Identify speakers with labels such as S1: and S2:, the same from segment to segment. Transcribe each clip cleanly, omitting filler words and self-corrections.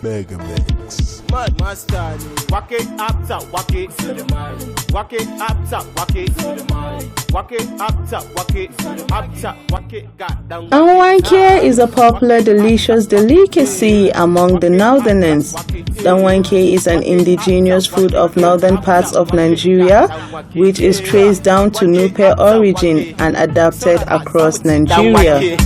S1: Mega Mix.
S2: Mad master, walk it up top, walk it for the money. Walk it up top, walk it for the money. Walk it up top, walk it up top, walk it got down.
S3: Danwake is a popular delicious delicacy among the northerners. Danwake is an indigenous food of northern parts of Nigeria, which is traced down to Nupe origin and adapted across Nigeria.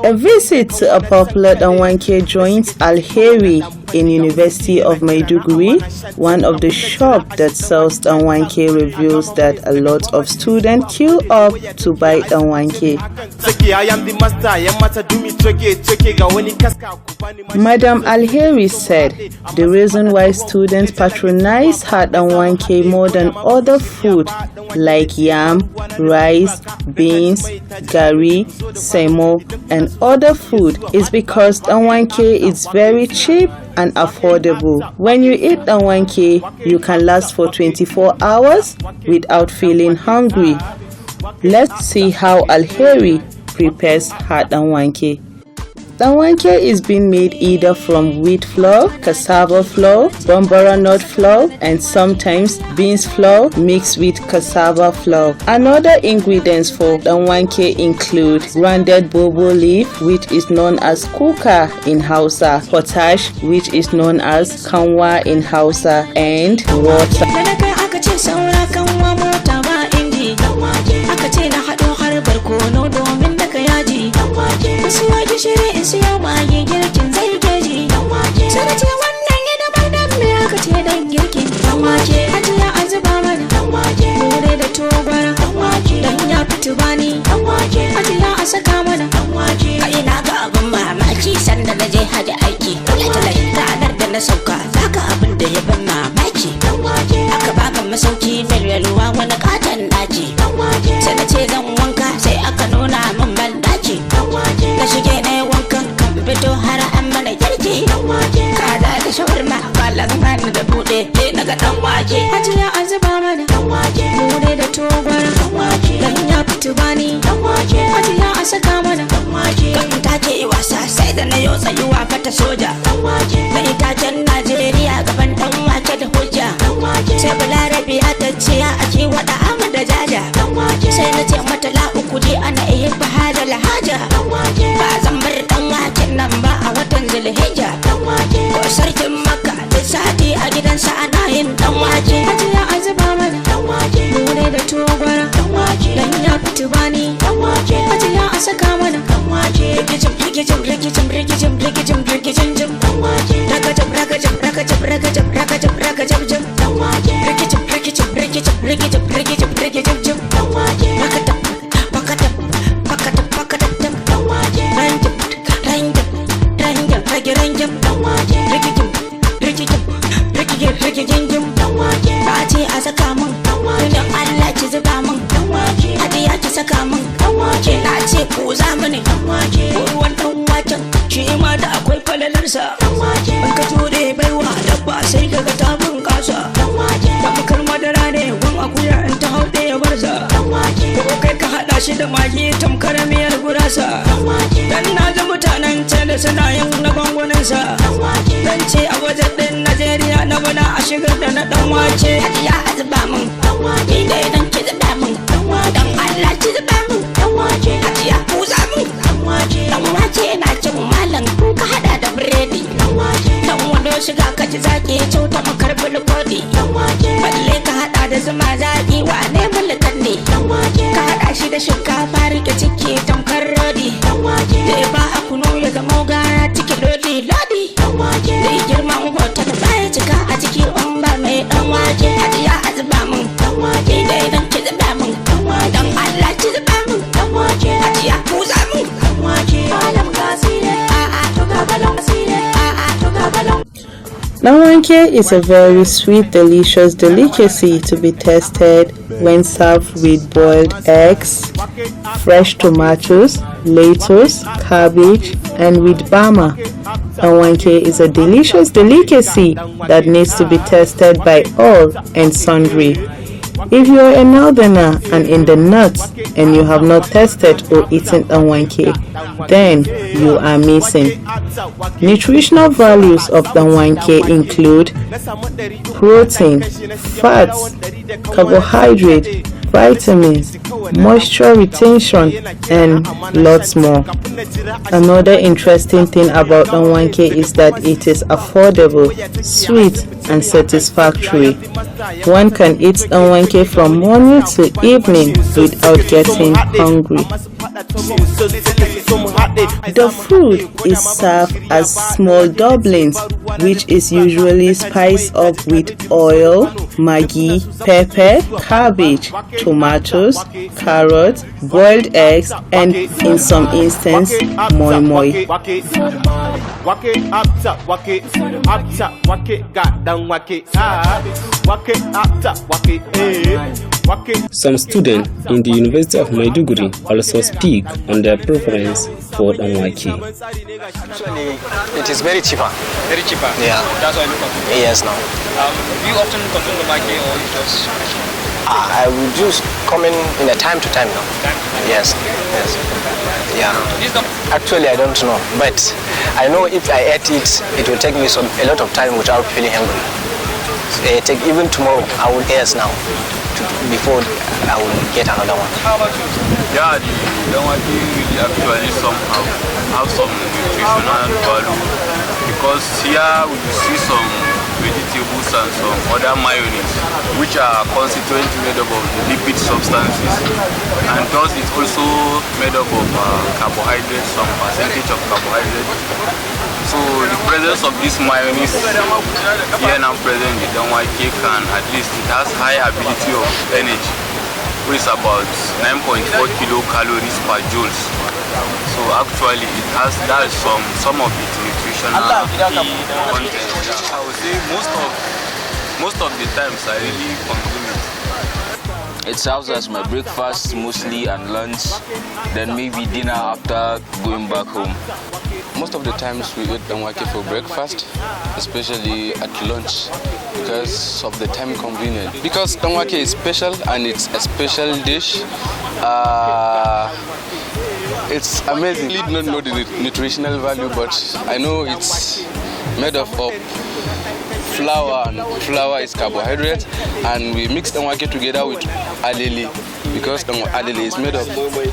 S3: A visit to a popular Danwake joint, Alheri, in University of Maiduguri, one of the shops that sells Danwake, reveals that a lot of students queue up to buy Danwake. Madam Alheri said the reason why students patronize her Danwake more than other food like yam, rice, beans, gari, semo, and other food is because Danwake is very cheap and affordable. When you eat Danwake, you can last for 24 hours without feeling hungry. Let's see how Alheri prepares her Danwake. Danwake is being made either from wheat flour, cassava flour, bambara nut flour, and sometimes beans flour mixed with cassava flour. Another ingredients for Danwake include grounded bobo leaf, which is known as kuka in Hausa, potash, which is known as kanwa in Hausa, and water.
S4: Soja, mai itacen Najeriya gaban dan wake da hujja. Sai Balarabi ta ce a ake wada Ahmad da Jaja. Sai na ce mata la uku je ana iya bahada lahaja. Ba zan bar dan waken nan ba a watan Zulhijja. Ko sarkin Makka da sati a gidansa ana yin dan wake. Hajiya azuba mana dan wake. Mure da togwara dan wake. Dan ya fitu bani dan wake. Hajiya a saka mana dan wake. Da magi tamkar miyar gurasa dan na ji mutanen can da suna yin na gwangwaninsa dan ce a wajen ɗin Najeriya na bana a shigar da na dan wace. Hajiya a zuba min ni dai dan ki zuba min dan Allah ki zuba min hajiya ku za min dan wace na cin malam ka hada da biredi dan wando shiga ka ji zaki cuta makar bulbodi balle ka hada da zuma zaki wane mulkan ne ka hada shi da shinkafa rike ciki tamkar rodi da ba a kuno ya zama gara cikin lodi da girman hoton baya cika a ciki on ba mai dan wake. Hajiya a zuba min ni dai dan ki zuba min dan Allah ki zuba min hajiya ku za min malam gasire a to ga balon gasire a to ga balon.
S3: Danwake is a very sweet, delicious delicacy to be tasted when served with boiled eggs, fresh tomatoes, lettuce, cabbage, and with bama. Danwake is a delicious delicacy that needs to be tasted by all and sundry. If you are a northerner and in the north and you have not tested or eaten danwake, then you are missing. Nutritional values of danwake include protein, fats, carbohydrate, vitamins, moisture retention, and lots more. Another interesting thing about danwake is that it is affordable, sweet, and satisfactory. One can eat danwake from morning to evening without getting hungry. The food is served as small dumplings, which is usually spiced up with oil, maggi, pepper, cabbage, tomatoes, carrots, boiled eggs, and in some instances, moi moi.
S5: Some students in the University of Maiduguri also speak on their preference for danwake.
S6: Actually, it is very cheaper.
S7: Very cheaper?
S6: Yeah.
S7: That's why you consume it?
S6: Yes, now.
S7: Do you often consume danwake or you just...
S6: I will just come in a time to time now.
S7: Time to time?
S6: Yes, yes. Yeah. Actually, I don't know, but I know if I eat it, it will take me a lot of time without feeling hungry. Even tomorrow, I will eat now before I will get another one.
S7: How about you?
S8: Yeah, the danwake really actually somehow have some nutritional value because here we see some vegetables and some other mayonnaise which are constituently made up of lipid substances, and thus it's also made up of carbohydrates, some percentage of carbohydrates. So the presence of this mayonnaise here now present in the danwake can, at least it has high ability of energy, which is about 9.4 kilocalories per joules. So actually it has some of its nutritional content. I would say most of the times I really consume it.
S9: It serves as my breakfast mostly and lunch, then maybe dinner after going back home.
S10: Most of the times we eat danwake for breakfast, especially at lunch, because of the time convenient. Because danwake is special and it's a special dish. It's amazing. I don't know the nutritional value, but I know it's made of flour, and flour is carbohydrate, and we mix danwake together with alele, because alele is made of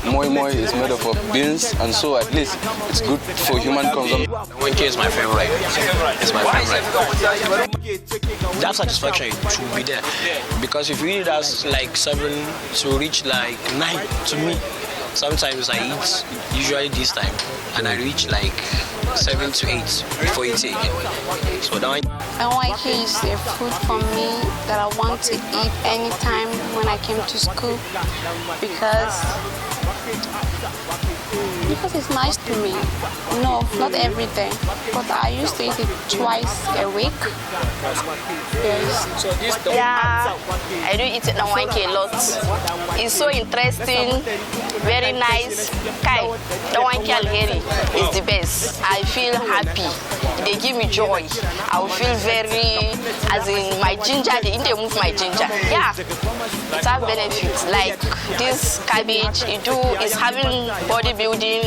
S10: moi moi, is made of beans, and so at least it's good for human consumption.
S6: Danwake is my favorite. It's my favorite. That satisfaction should be there, because if you eat that like 7 to reach like 9 to me. Sometimes I eat usually this time and I reach like 7 to 8 before eating again. So
S11: danwake is a food for me that I want to eat anytime when I came to school because it's nice to me. No, not every day, but I used to eat it twice a week. Yes.
S12: Yeah, I do eat danwake a lot. It's so interesting, very nice. Kai, danwake alheri is the best. I feel happy. They give me joy. I will feel very, as in my ginger, they move my ginger. Yeah, it has benefits. Like this cabbage, it's having bodybuilding.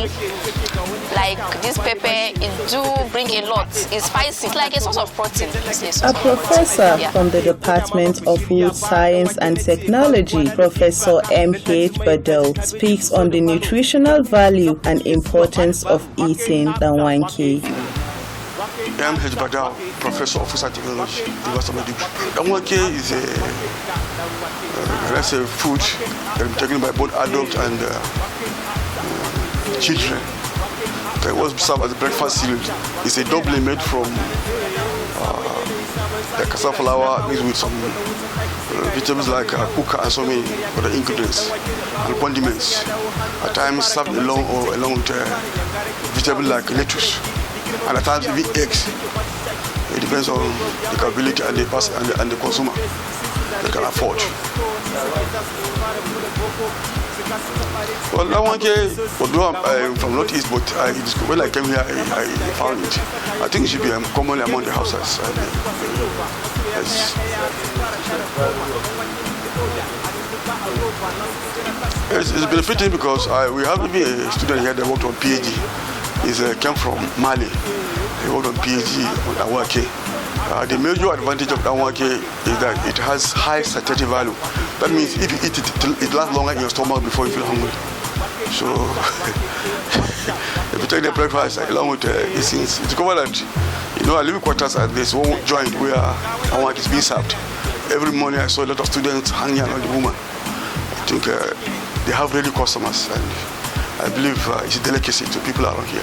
S12: Like this pepper, it do bring a lot. It's spicy. It's like a source of protein.
S3: A professor from the Department of Food Science and Technology, Professor M.H. Badal, speaks on the nutritional value and importance of eating danwake.
S13: M.H. Badal, Professor of Food Science and Technology, University of Maiduguri. Danwake is a food that is taken by both adults and children. It was served as a breakfast cereal. It's a dumpling made from the cassava flour mixed with some vegetables like kuka and so many other ingredients and condiments. At times served along with vegetables like lettuce, and at times even eggs. It depends on the capability and the consumer that can afford. Well, danwake, although I'm from Northeast, but when I came here, I found it. I think it should be commonly among the houses. Yes. It's benefiting because we have a student here that worked on PhD. He came from Mali. He worked on PhD on Danwake. The major advantage of Danwake is that it has high satiety value. That means if you eat it, it lasts longer in your stomach before you feel hungry. So if you take the breakfast along with it's discovered that I live in quarters at this one joint where Danwake is being served. Every morning I saw a lot of students hanging around the woman. I think they have really customers, and I believe it's a delicacy to people around here.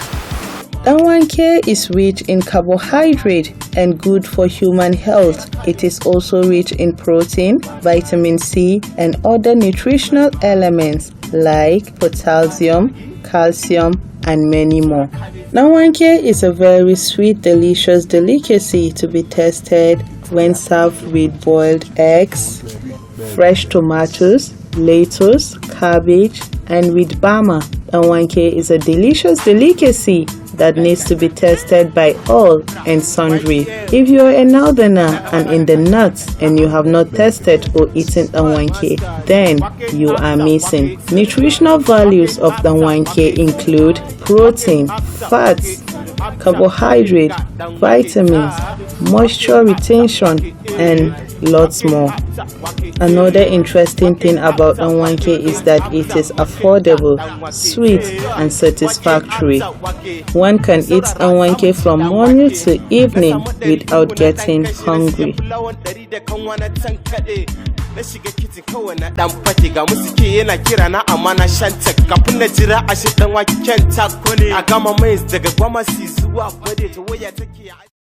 S3: Danwake is rich in carbohydrate and good for human health. It is also rich in protein, vitamin C, and other nutritional elements like potassium, calcium, and many more. Danwake is a very sweet, delicious delicacy to be tasted when served with boiled eggs, fresh tomatoes, lettuce, cabbage, and with bama. Danwake is a delicious delicacy that needs to be tested by all and sundry. If you are a northerner and in the north and you have not tested or eaten Danwake, then you are missing. Nutritional values of Danwake include protein, fats, carbohydrate, vitamins, moisture retention, and lots more. Another interesting thing about Danwake is that it is affordable, sweet, and satisfactory. One can eat Danwake from morning to evening without getting hungry.
S2: na shiga kitchen kawai na dan fake ga musike yana kira na amana shanta kafin na jira a shi dan waken tako ne a gama mai daga gwamasi zuwa gwade ta waya take